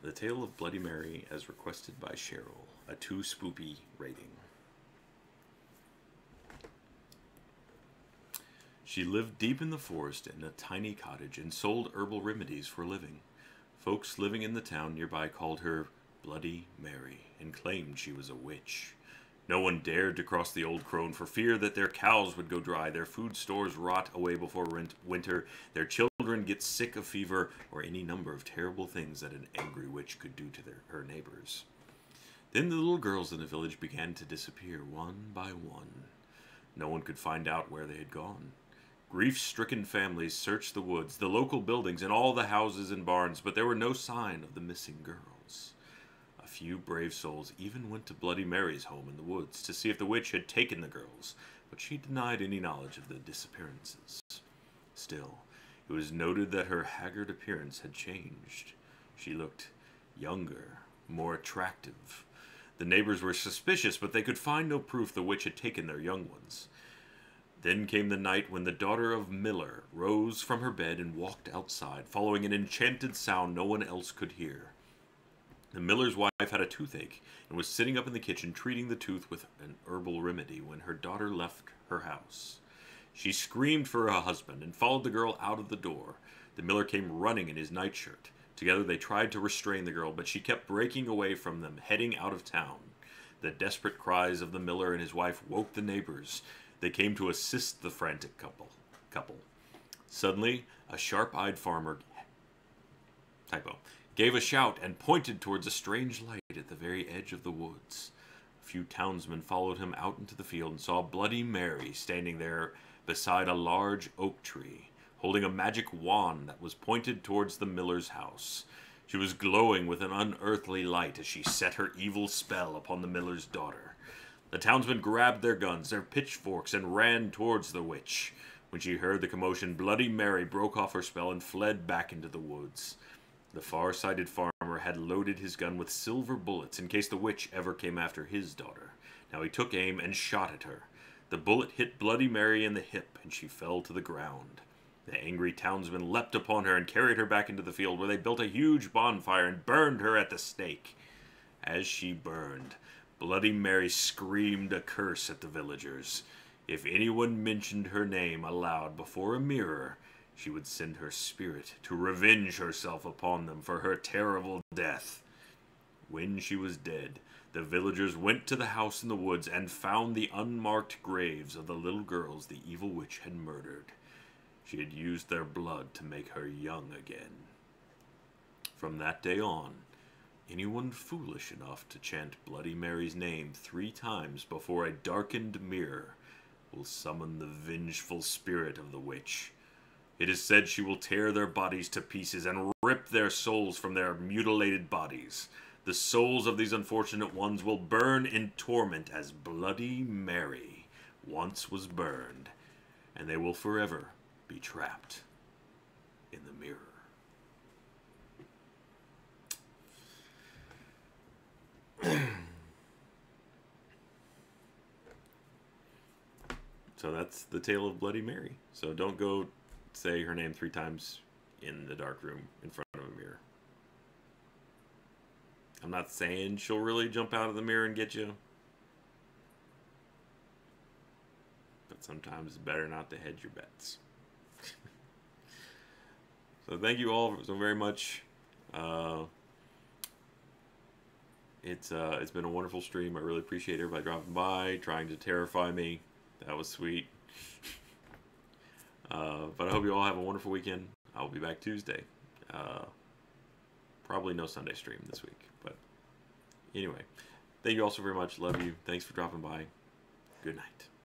The Tale of Bloody Mary, as requested by Cheryl. A 2 spoopy rating. She lived deep in the forest in a tiny cottage and sold herbal remedies for a living. Folks living in the town nearby called her Bloody Mary and claimed she was a witch. No one dared to cross the old crone for fear that their cows would go dry, their food stores rot away before winter, their children get sick of fever, or any number of terrible things that an angry witch could do to her neighbors. Then the little girls in the village began to disappear one by one. No one could find out where they had gone. Grief-stricken families searched the woods, the local buildings, and all the houses and barns, but there were no sign of the missing girls. A few brave souls even went to Bloody Mary's home in the woods to see if the witch had taken the girls, but she denied any knowledge of the disappearances. Still, it was noted that her haggard appearance had changed. She looked younger, more attractive. The neighbors were suspicious, but they could find no proof the witch had taken their young ones. Then came the night when the daughter of Miller rose from her bed and walked outside, following an enchanted sound no one else could hear. The miller's wife had a toothache and was sitting up in the kitchen treating the tooth with an herbal remedy when her daughter left her house. She screamed for her husband and followed the girl out of the door. The miller came running in his nightshirt. Together they tried to restrain the girl, but she kept breaking away from them, heading out of town. The desperate cries of the miller and his wife woke the neighbors. They came to assist the frantic couple. Suddenly, a sharp-eyed farmer gave a shout and pointed towards a strange light at the very edge of the woods. A few townsmen followed him out into the field and saw Bloody Mary standing there beside a large oak tree, holding a magic wand that was pointed towards the miller's house. She was glowing with an unearthly light as she set her evil spell upon the miller's daughter. The townsmen grabbed their guns, their pitchforks, and ran towards the witch. When she heard the commotion, Bloody Mary broke off her spell and fled back into the woods. The far-sighted farmer had loaded his gun with silver bullets in case the witch ever came after his daughter. Now he took aim and shot at her. The bullet hit Bloody Mary in the hip, and she fell to the ground. The angry townsmen leapt upon her and carried her back into the field, where they built a huge bonfire and burned her at the stake. As she burned, Bloody Mary screamed a curse at the villagers. If anyone mentioned her name aloud before a mirror, she would send her spirit to revenge herself upon them for her terrible death. When she was dead, the villagers went to the house in the woods and found the unmarked graves of the little girls the evil witch had murdered. She had used their blood to make her young again. From that day on, anyone foolish enough to chant Bloody Mary's name 3 times before a darkened mirror will summon the vengeful spirit of the witch. It is said she will tear their bodies to pieces and rip their souls from their mutilated bodies. The souls of these unfortunate ones will burn in torment as Bloody Mary once was burned, and they will forever be trapped in the mirror. So that's the tale of Bloody Mary. So don't go say her name 3 times in the dark room in front of a mirror. I'm not saying she'll really jump out of the mirror and get you. But sometimes it's better not to hedge your bets. So thank you all so very much. It's been a wonderful stream. I really appreciate everybody dropping by, trying to terrify me. That was sweet. But I hope you all have a wonderful weekend. I'll be back Tuesday. Probably no Sunday stream this week. But anyway, thank you all so very much. Love you. Thanks for dropping by. Good night.